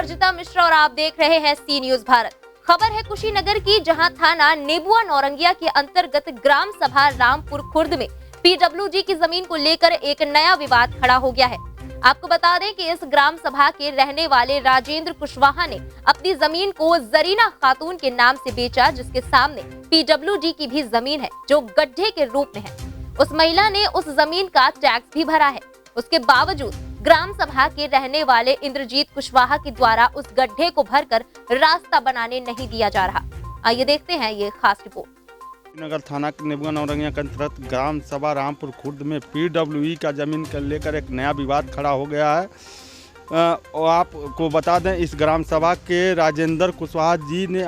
अर्जिता मिश्रा और आप देख रहे हैं सी न्यूज भारत। खबर है कुशीनगर की, जहां थाना नेबुआ नौरंगिया के अंतर्गत ग्राम सभा रामपुर खुर्द में पीडब्ल्यूडी की जमीन को लेकर एक नया विवाद खड़ा हो गया है। आपको बता दें कि इस ग्राम सभा के रहने वाले राजेंद्र कुशवाहा ने अपनी जमीन को जरीना खातून के नाम से बेचा, जिसके सामने पीडब्ल्यूडी की भी जमीन है जो गड्ढे के रूप में है। उस महिला ने उस जमीन का टैक्स भी भरा है। उसके बावजूद ग्राम सभा के रहने वाले इंद्रजीत कुशवाहा के द्वारा उस गड्ढे को भरकर रास्ता बनाने नहीं दिया जा रहा। आइए देखते हैं ये खास रिपोर्ट। नगर थाना के नेबुआ नौरंगिया के अंतर्गत ग्राम सभा रामपुर खुर्द में पीडब्ल्यूडी का जमीन को लेकर एक नया विवाद खड़ा हो गया है। और आपको बता दें, इस ग्राम सभा के राजेंद्र कुशवाहा जी ने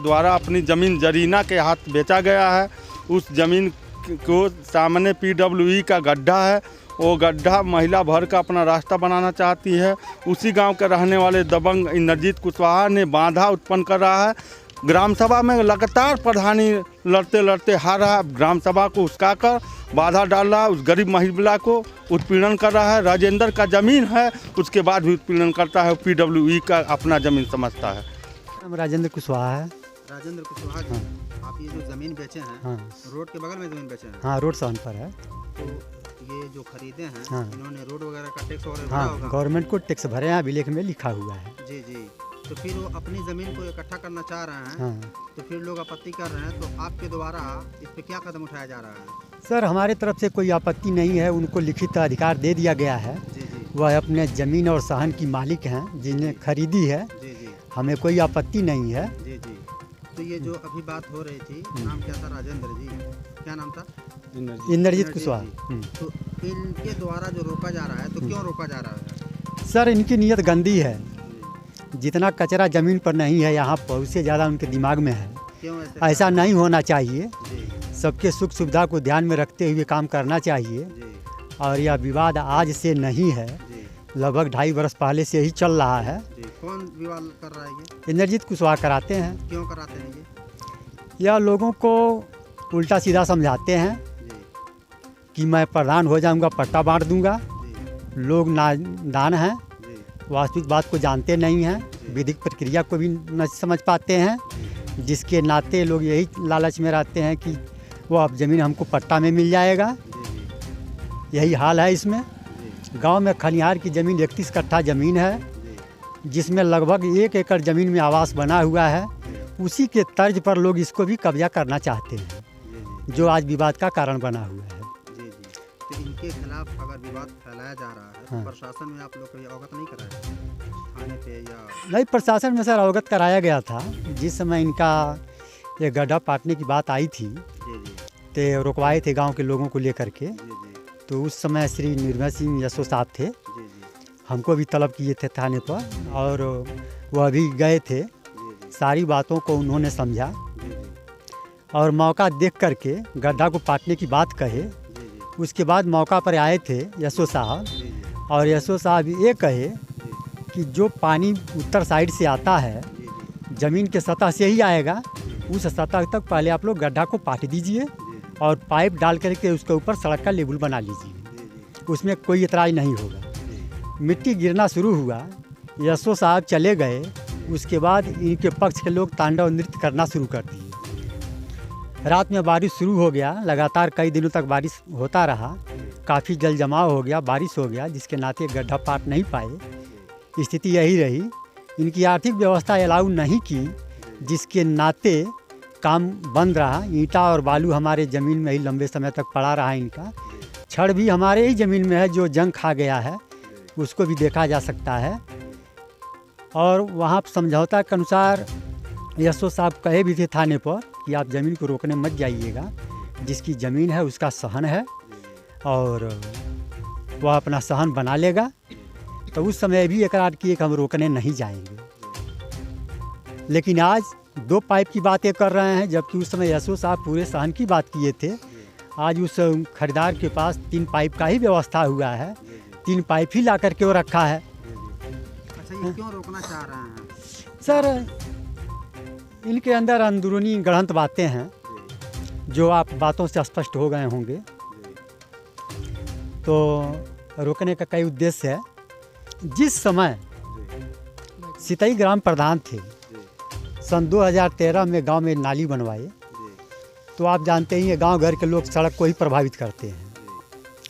द्वारा अपनी ज़मीन जरीना के हाथ बेचा गया है। उस ज़मीन को सामने पीडब्ल्यूडी का गड्ढा है। वो गड्ढा महिला भर का अपना रास्ता बनाना चाहती है। उसी गांव के रहने वाले दबंग इंद्रजीत कुशवाहा ने बाधा उत्पन्न कर रहा है। ग्राम सभा में लगातार प्रधानी लड़ते लड़ते हार रहा है। ग्राम सभा को उस्काकर बाधा डाल रहा है। उस गरीब महिला को उत्पीड़न कर रहा है। राजेंद्र का ज़मीन है, उसके बाद भी उत्पीड़न करता है। पीडब्ल्यूडी का अपना ज़मीन समझता है। हम राजेंद्र कुशवाहा है। राजेंद्र कुशवाहा जी, आप ये जो ज़मीन बेचे हैं, हाँ। रोड के बगल में ज़मीन बेचे हैं? हाँ, रोड साउंड पर है। तो ये जो खरीदे हैं, हाँ। इन्होंने रोड वगैरह का टैक्स वगैरह भरा हाँ, होगा? गवर्नमेंट को टैक्स भरे हैं, अभिलेख में लिखा हुआ है। जी जी। तो फिर वो अपनी ज़मीन को इकट्ठा करना चाह रहे हैं। हाँ। तो फिर लोग आपत्ति कर रहे हैं, तो आपके द्वारा इस पे क्या कदम उठाया जा रहा है? सर, हमारे तरफ से कोई आपत्ति नहीं है। उनको लिखित अधिकार दे दिया गया है। जी जी वह अपने ज़मीन और सहन की मालिक हैं, जिन्हें खरीदी है। जी जी हमें कोई आपत्ति नहीं है। जी जी। तो ये जो अभी बात हो रही थी, नाम क्या था? राजेंद्र जी, क्या नाम था? इंद्रजीत कुशवाहा। तो इनके द्वारा जो रोका जा रहा है, तो क्यों रोका जा रहा है? सर, इनकी नीयत गंदी है। जितना कचरा ज़मीन पर नहीं है यहाँ पर, उससे ज़्यादा उनके दिमाग में है। क्यों ऐसा नहीं होना चाहिए। जी सबके सुख सुविधा को ध्यान में रखते हुए काम करना चाहिए। जी और यह विवाद आज से नहीं है, जी लगभग 2.5 वर्ष पहले से ही चल रहा है। जी। कौन विवाद कर रहा है ये? इंद्रजीत कुशवाहा कराते हैं। क्यों कराते हैं ये? यह लोगों को उल्टा सीधा समझाते हैं जी कि मैं प्रधान हो जाऊंगा, पट्टा बांट दूंगा। जी लोग नादान हैं, जी वास्तविक बात को जानते नहीं हैं, विधिक प्रक्रिया को भी न समझ पाते हैं। जिसके नाते लोग यही लालच में रहते हैं कि वो अब ज़मीन हमको पट्टा में मिल जाएगा। जी यही हाल है इसमें। जी गांव में खलिहार की ज़मीन 31 कट्ठा ज़मीन है, जिसमें लगभग 1 एकड़ ज़मीन में आवास बना हुआ है। उसी के तर्ज पर लोग इसको भी कब्जा करना चाहते हैं, जी जो आज विवाद का कारण बना हुआ है। जी। तो इनके खिलाफ अगर विवाद फैलाया जा रहा है, तो हाँ। प्रशासन में आप लोग को ये अवगत नहीं कराया थाने पे या? नहीं, प्रशासन में सर अवगत कराया गया था। जिस समय इनका ये गड्ढा पाटने की बात आई थी, जी जी तो रुकवाए थे गांव के लोगों को लेकर के। जी जी तो उस समय श्री निर्मल सिंह यशो साहब थे, जी जी हमको भी तलब किए थे थाने पर, और वह भी गए थे। जी सारी बातों को उन्होंने समझा जी जी और मौका देख करके गड्ढा को पाटने की बात कहे। जी जी उसके बाद मौका पर आए थे यशो साहब, जी जी और यशो साहब ये कहे कि जो पानी उत्तर साइड से आता है, जी जी ज़मीन के सतह से ही आएगा, उस सतह तक पहले आप लोग गड्ढा को पाट दीजिए और पाइप डाल करके उसके ऊपर सड़क का लेवल बना लीजिए। उसमें कोई एतराज़ नहीं होगा। मिट्टी गिरना शुरू हुआ, यशो साहब चले गए। उसके बाद इनके पक्ष के लोग तांडव नृत्य करना शुरू कर दिए। रात में बारिश शुरू हो गया, लगातार कई दिनों तक बारिश होता रहा। काफ़ी जल जमाव हो गया, बारिश हो गया, जिसके नाते गड्ढा पाट नहीं पाए। स्थिति यही रही। इनकी आर्थिक व्यवस्था अलाउ नहीं की, जिसके नाते काम बंद रहा। ईंटा और बालू हमारे ज़मीन में ही लंबे समय तक पड़ा रहा। इनका छड़ भी हमारे ही ज़मीन में है, जो जंग खा गया है, उसको भी देखा जा सकता है। और वहाँ समझौता के अनुसार यशो साहब कहे भी थे थाने पर कि आप ज़मीन को रोकने मत जाइएगा, जिसकी ज़मीन है उसका सहन है और वह अपना सहन बना लेगा। तो उस समय भी इकरार किए कि हम रोकने नहीं जाएंगे। लेकिन आज 2 पाइप की बातें कर रहे हैं, जबकि उस समय यशो साहब पूरे सहन की बात किए थे। आज उस खरीदार के पास 3 पाइप का ही व्यवस्था हुआ है, 3 पाइप ही ला करके वो रखा है। अच्छा, ये क्यों रोकना चाह रहे हैं? सर, इनके अंदर अंदरूनी गढ़ंत बातें हैं, जो आप बातों से स्पष्ट हो गए होंगे। तो रोकने का कई उद्देश्य है। जिस समय सितई ग्राम प्रधान थे। सन 2013 में गांव में नाली बनवाए। तो आप जानते ही हैं गांव घर के लोग सड़क को ही प्रभावित करते हैं,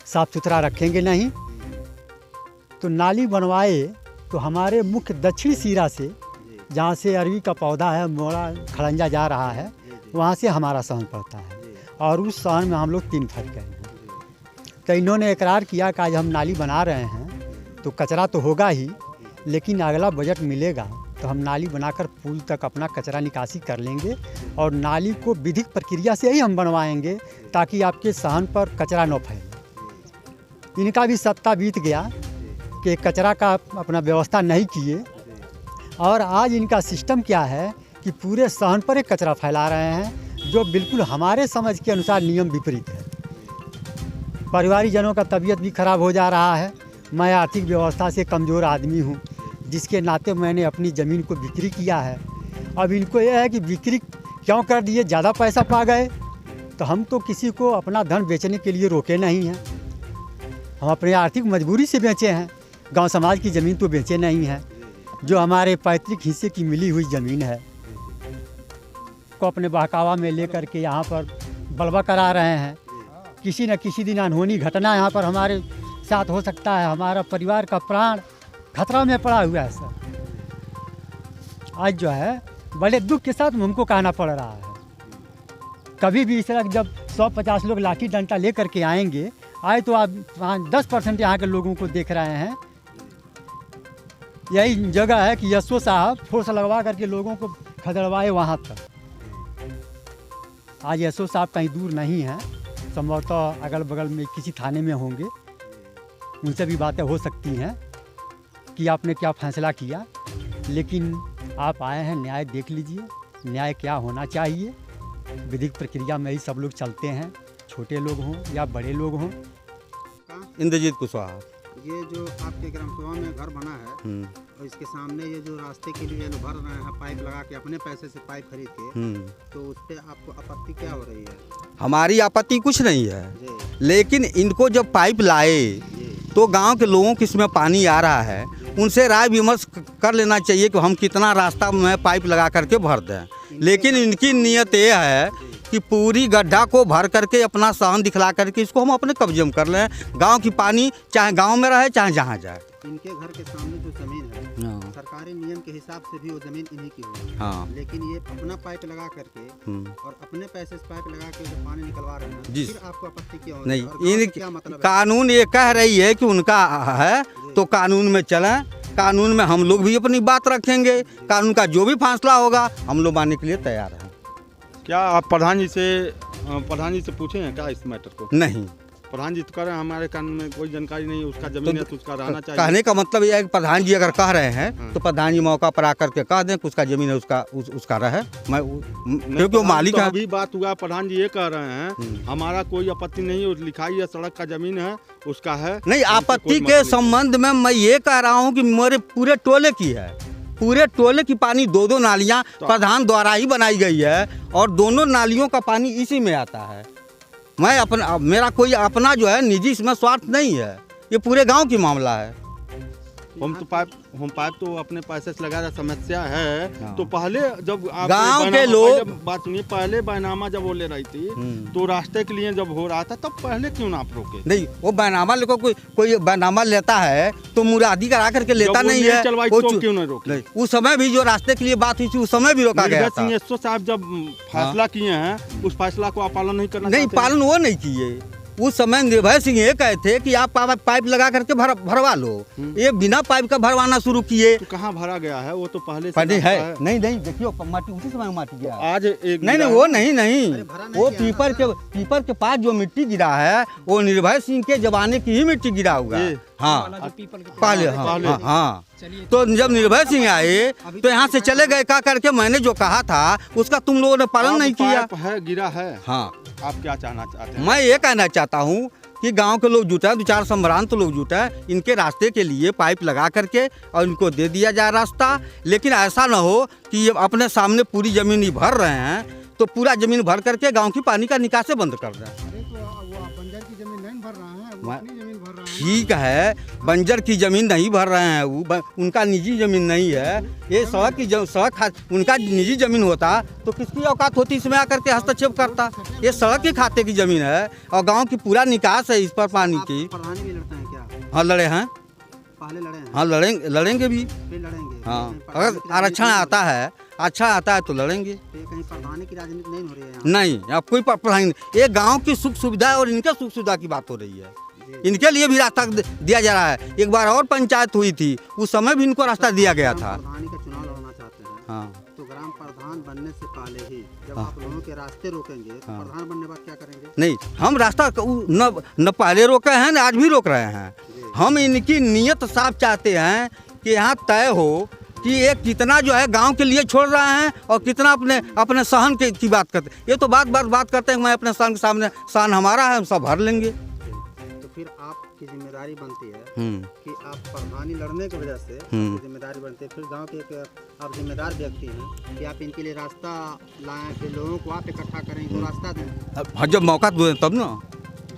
साफ़ सुथरा रखेंगे नहीं। तो नाली बनवाए तो हमारे मुख्य दक्षिणी सिरा से, जहाँ से अरवी का पौधा है, मोड़ा खड़ंजा जा रहा है, वहाँ से हमारा सहन पड़ता है। और उस सहन में हम लोग 3 फट गए हैं। तो इन्होंने इकरार किया कि आज हम नाली बना रहे हैं तो कचरा तो होगा ही, लेकिन अगला बजट मिलेगा तो हम नाली बनाकर पुल तक अपना कचरा निकासी कर लेंगे और नाली को विधिक प्रक्रिया से ही हम बनवाएंगे ताकि आपके सहन पर कचरा न फैले। इनका भी सत्ता बीत गया कि कचरा का अपना व्यवस्था नहीं किए, और आज इनका सिस्टम क्या है कि पूरे सहन पर एक कचरा फैला रहे हैं, जो बिल्कुल हमारे समझ के अनुसार नियम विपरीत है। परिवारिक जनों का तबीयत भी खराब हो जा रहा है। मैं आर्थिक व्यवस्था से कमज़ोर आदमी हूँ, जिसके नाते मैंने अपनी ज़मीन को बिक्री किया है। अब इनको यह है कि बिक्री क्यों कर दिए, ज़्यादा पैसा पा गए। तो हम तो किसी को अपना धन बेचने के लिए रोके नहीं हैं, हम अपनी आर्थिक मजबूरी से बेचे हैं। गांव समाज की ज़मीन तो बेचे नहीं हैं, जो हमारे पैतृक हिस्से की मिली हुई ज़मीन है को अपने बहकावा में लेकर के यहाँ पर बलवा करा रहे हैं। किसी न किसी दिन अनहोनी घटना यहाँ पर हमारे साथ हो सकता है। हमारा परिवार का प्राण खतरा में पड़ा हुआ है सर। आज जो है बड़े दुख के साथ हमको कहना पड़ रहा है। कभी भी इस तरह जब 150 लोग लाठी डंडा लेकर के आएंगे, आए तो आप 10% यहाँ के लोगों को देख रहे हैं। यही जगह है कि यशो साहब फोर्स लगवा करके लोगों को खदेड़वाए वहाँ तक। आज यशो साहब कहीं दूर नहीं हैं, संभवतः अगल बगल में किसी थाने में होंगे। उनसे भी बातें हो सकती हैं कि आपने क्या फैसला किया, लेकिन आप आए हैं, न्याय देख लीजिए। न्याय क्या होना चाहिए, विधिक प्रक्रिया में ही सब लोग चलते हैं, छोटे लोग हों या बड़े लोग हों। इंद्रजीत कुशवाहा। ये जो आपके ग्राम सभा में घर बना है और इसके सामने ये जो रास्ते के लिए लोग भर रहे हैं पाइप लगा के, अपने पैसे से पाइप खरीद के, तो उस पे आपको आपत्ति क्या हो रही है? हमारी आपत्ति कुछ नहीं है, जी। लेकिन इनको जब पाइप लाए तो गांव के लोगों के इसमें पानी आ रहा है, उनसे राय विमर्श कर लेना चाहिए कि हम कितना रास्ता में पाइप लगा करके भर दें। लेकिन इनकी नीयत ये है कि पूरी गड्ढा को भर करके अपना सहन दिखला करके इसको हम अपने कब्जे में कर लें। गांव की पानी चाहे गांव में रहे चाहे जहां जाए। इनके घर के सामने जो जमीन है, सरकारी नियम के हिसाब से भी वो जमीन इन्हीं की है। हाँ। लेकिन ये अपना पाइप लगा करके और अपने पैसे से पाइप लगा के जो पानी निकलवा रहे हैं, जी। फिर आपको आपत्ति क्या हो? नहीं, क्या मतलब है? कानून ये कह रही है कि उनका है तो कानून में चलें। कानून में हम लोग भी अपनी बात रखेंगे। कानून का जो भी फैसला होगा हम लोग मानने के लिए तैयार हैं। क्या आप प्रधान जी से पूछे हैं क्या इस मैटर को? नहीं, प्रधान जी तो कह रहे हैं हमारे कानून में कोई जानकारी नहीं है, उसका जमीन है तो उसका रहना चाहिए। कहने का मतलब यह है कि प्रधान जी अगर कह रहे हैं तो प्रधान जी मौका पर आकर के कह दें कि उसका जमीन है, उसका रहे। मैं क्योंकि वो मालिक है। अभी बात हुआ, प्रधान जी ये कह रहे हैं हमारा कोई आपत्ति नहीं है, लिखाई है, सड़क का जमीन है, उसका है। नहीं, आपत्ति के संबंध में मैं ये कह रहा हूँ कि मेरे पूरे टोले की है। पूरे टोले की पानी 2-2 नालियाँ प्रधान द्वारा ही बनाई गई है और दोनों नालियों का पानी इसी में आता है। मैं अपना, मेरा कोई अपना जो है निजी इसमें स्वार्थ नहीं है, ये पूरे गांव की मामला है। हम पाइप तो अपने पैसे से लगा रहा, समस्या है। हाँ। तो पहले जब आप गांव के लोग बात सुनिए, पहले बैनामा जब वो ले रही थी तो रास्ते के लिए जब हो रहा था तब पहले क्यों ना आप रोके? नहीं, वो बैनामा लेको कोई बैनामा लेता है तो मुरादी करा करके लेता नहीं है। तो क्यों नहीं रोके? उस समय भी जो रास्ते के लिए बात हुई थी उस समय भी रोका गया था। एसओ साहब जब फैसला किए हैं उस फैसला को आप पालन नहीं करना? नहीं, पालन वो नहीं किए। उस समय निर्भय सिंह ये कहे थे कि आप पाइप लगा करके भरवा लो। ये बिना पाइप का भरवाना शुरू किए। तो कहाँ भरा गया है? वो तो पहले से है। नहीं, देखियो माटी उसी समय माटी गया। आज एक नहीं, वो नहीं, वो पीपर के पास जो मिट्टी गिरा है वो निर्भय सिंह के जमाने की ही मिट्टी गिरा हुआ है। हाँ, पहले। हाँ। तो जब निर्भय सिंह आए तो यहाँ से चले गए। क्या करके मैंने जो कहा था उसका तुम लोगों ने पालन नहीं किया। है गिरा है। हाँ, आप क्या कहना चाहते हैं? मैं ये कहना चाहता हूँ कि गांव के लोग जुटे, 2-4 संभ्रांत लोग जुटे, इनके रास्ते के लिए पाइप लगा करके और इनको दे दिया जाए रास्ता। लेकिन ऐसा ना हो कि ये अपने सामने पूरी ज़मीन ही भर रहे हैं तो पूरा ज़मीन भर करके गांव की पानी का निकासी बंद कर दें। अरे तो वो बंजर की जमीन नहीं भर रहा है, वो मैं- अपनी जमीन भर रहा है। ठीक है, बंजर की जमीन नहीं भर रहे हैं, वो उनका निजी जमीन नहीं है। ये सड़क की उनका निजी जमीन होता तो किसकी औकात होती इसमें आकर के हस्तक्षेप करता। ये सड़क के खाते की जमीन है और गांव की पूरा निकास है इस पर पानी आप की। प्रधानी भी लड़ते हैं क्या? हाँ लड़े हैं, पहले लड़े हैं, हाँ लड़ेंगे भी। फिर लड़ेंगे। हाँ लेकिन प्रधानी अगर की आरक्षण राजनीति आता है, अच्छा आता है तो लड़ेंगे। तो ये कहीं प्रधानी की राजनीति नहीं हो रही है यहाँ? नहीं, अब कोई प्रधान नहीं। ये गांव की सुख सुविधा और इनके सुख सुविधा की बात हो रही है। जी। इनके लिए भी रास्ता दिया जा रहा है। एक बार और पंचायत हुई थी, उस समय भी इनको रास्ता दिया गया था। प्रधानी का चुनाव लड़ना चाहते हैं हाँ तो ग्राम प्रधान बनने से पहले ही जब हाँ। आप लोगों के रास्ते रोकेंगे तो हाँ। प्रधान बनने के बाद क्या करेंगे? नहीं, हम रास्ता न पहले रोके हैं न आज भी रोक रहे हैं। हम इनकी नीयत साफ चाहते हैं कि यहाँ तय हो कि ये कितना जो है गांव के लिए छोड़ रहे हैं और कितना अपने सहन की बात करते हैं। ये तो बात करते हैं मैं अपने सहन के सामने, सहन हमारा है, हम सब भर लेंगे। तो फिर आपकी जिम्मेदारी बनती है कि आप प्रधानी लड़ने की वजह से आपकी जिम्मेदारी बनती है, फिर गांव के एक आप जिम्मेदार व्यक्ति हैं कि आप इनके लिए रास्ता लाएं, फिर लोगों को आप इकट्ठा करें, वो रास्ता दें। अब जब मौका दो तब ना।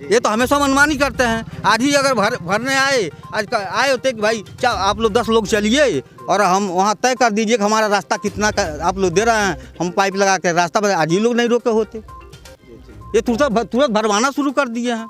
ये तो हमेशा मनमानी करते हैं। आज ही अगर भरने आए आए होते कि भाई आप लोग 10 लोग चलिए और हम वहाँ तय कर दीजिए कि हमारा रास्ता कितना आप लोग दे रहे हैं, हम पाइप लगा के रास्ता बना। आज ही लोग नहीं रोके होते, ये तुरंत भरवाना शुरू कर दिए हैं।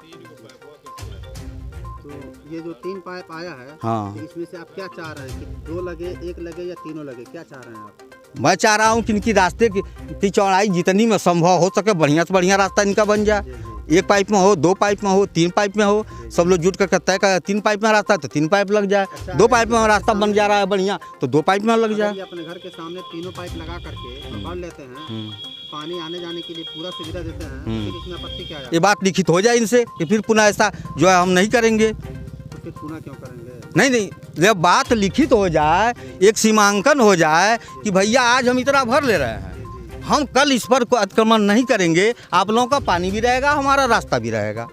तो ये जो 3 पाइप आया है, हाँ। तो इसमें से आप क्या चाह रहे हैं कि 2 लगे, 1 लगे या तीनों लगे, क्या चाह रहे हैं आप? मैं चाह रहा हूँ कि इनकी रास्ते की चौड़ाई जितनी में संभव हो सके बढ़िया से बढ़िया रास्ता इनका बन जाए। 1 पाइप में हो, 2 पाइप में हो, 3 पाइप में हो, सब लोग जुट कर तय कर। 3 पाइप में रास्ता है तो 3 पाइप लग जाए। 2 पाइप में रास्ता बन जा रहा है बढ़िया तो 2 पाइप में लग अगर जाए। ये अपने घर के सामने तीनों पाइप लगा करके भर लेते हैं, पानी आने जाने के लिए पूरा सुविधा देते हैं, तो फिर इसमें आपत्ति क्या है? ये बात लिखित हो जाए इनसे कि फिर पुनः ऐसा जो है हम नहीं करेंगे। तो फिर पुनः क्यों करेंगे? नहीं, जब बात लिखित हो जाए, एक सीमांकन हो जाए कि भैया आज हम इतना भर ले रहे हैं, हम कल इस पर कोई अतिक्रमण नहीं करेंगे, आप लोगों का पानी भी रहेगा, हमारा रास्ता भी रहेगा।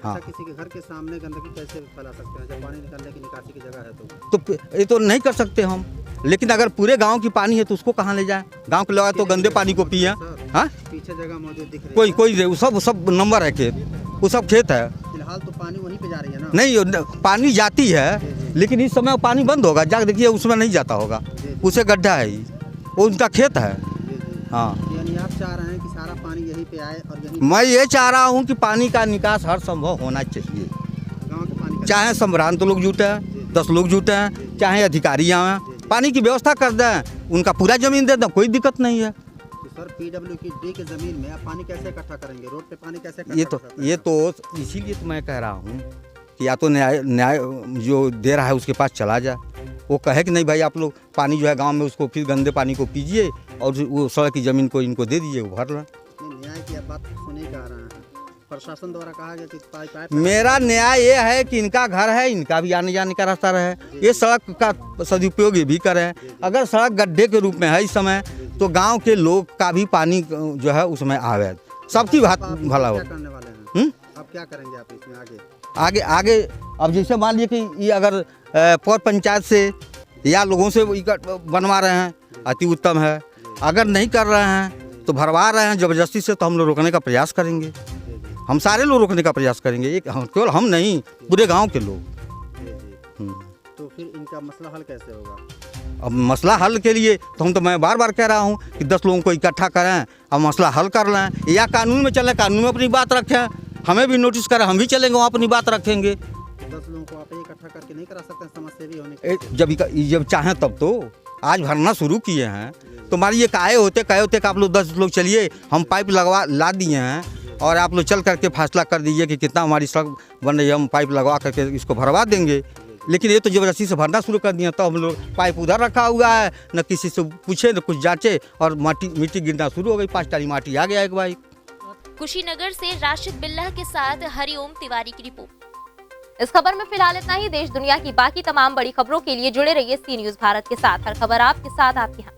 हाँ। किसी के घर के सामने गंदगी कैसे फैला सकते हैं जब पानी निकलने की निकासी की जगह है तो ये तो नहीं कर सकते हम। लेकिन अगर पूरे गांव की पानी है तो उसको कहाँ ले जाए? गांव के लोग तो गंदे पानी को पिए। हाँ, पीछे जगह मौजूद दिख रही है। कोई सब नंबर है खेत, वो सब खेत है। फिलहाल तो पानी वहीं पे जा रही है ना? नहीं, पानी जाती है लेकिन इस समय पानी बंद होगा, जाकर देखिए उसमें नहीं जाता होगा, उसे गड्ढा है, वो उनका खेत है। हाँ, यानी आप चाह रहे हैं कि सारा पानी यहीं पे आए और यहीं मैं ये चाह रहा हूँ कि पानी का निकास हर संभव होना चाहिए। गांव के पानी का चाहे संभ्रांत लोग जुटे हैं, 10 लोग जुटे हैं, चाहे अधिकारी आए, पानी की व्यवस्था कर दें, उनका पूरा जमीन दे दें, कोई दिक्कत नहीं है। तो सर PWD की जमीन में आप पानी कैसे इकट्ठा करेंगे? रोड पे पानी कैसे इकट्ठा ये कर सकते हैं? ये तो इसीलिए तो मैं कह रहा हूँ कि या तो न्याय जो दे रहा है उसके पास चला जाए, वो कहे कि नहीं भाई आप लोग पानी जो है गांव में उसको फिर गंदे पानी को पीजिए और वो सड़क की ज़मीन को इनको दे दीजिए, वो भर लें। नहीं, न्याय की आप बात सुने का रहे हैं, प्रशासन द्वारा कहा गया कि पाइप मेरा न्याय ये है कि इनका घर है, इनका भी आने जाने का रास्ता रहे, ये सड़क का सदुपयोग ये भी करें। अगर सड़क गड्ढे के रूप में है इस समय तो गांव के लोग का भी पानी जो है उसमें आवे, सबकी बात भला हो। क्या करने वाले हैं? अब क्या करेंगे आप इसमें आगे अब जैसे मान लीजिए कि ये अगर पौर पंचायत से या लोगों से बनवा रहे हैं अति उत्तम है, अगर नहीं कर रहे हैं तो भरवा रहे हैं ज़बरदस्ती से तो हम लोग रोकने का प्रयास करेंगे। हम सारे लोग रोकने का प्रयास करेंगे, एक केवल हम नहीं, पूरे गांव के लोग। तो फिर इनका मसला हल कैसे होगा? अब मसला हल के लिए तो मैं बार बार कह रहा हूँ कि 10 लोगों को इकट्ठा करें, अब मसला हल कर लें या कानून में चलें, कानून में अपनी बात रखें, हमें भी नोटिस करें, हम भी चलेंगे वहाँ अपनी बात रखेंगे। 10 लोगों को आप इकट्ठा करके नहीं करा सकते, समस्या भी होने की। जब चाहें तब तो आज भरना शुरू किए हैं तो हमारी ये कहे होते कि आप लोग 10 लोग चलिए, हम पाइप ला दिए हैं और आप लोग चल करके फैसला कर दीजिए कि कितना हमारी सड़क बन रही है, हम पाइप लगवा करके इसको भरवा देंगे। लेकिन ये तो ज़बरदस्ती से भरना शुरू कर दिया, तो हम लोग पाइप उधर रखा हुआ है, न किसी से पूछे न कुछ जांचे और मिट्टी गिरना शुरू हो गई, 5 टाली माटी आ गया एक बाइक। कुशीनगर से राशिद बिल्लाह के साथ हरिओम तिवारी की रिपोर्ट। इस खबर में फिलहाल इतना ही। देश दुनिया की बाकी तमाम बड़ी खबरों के लिए जुड़े रहिए सी न्यूज़ भारत के साथ। हर खबर आपके साथ, आपके यहाँ।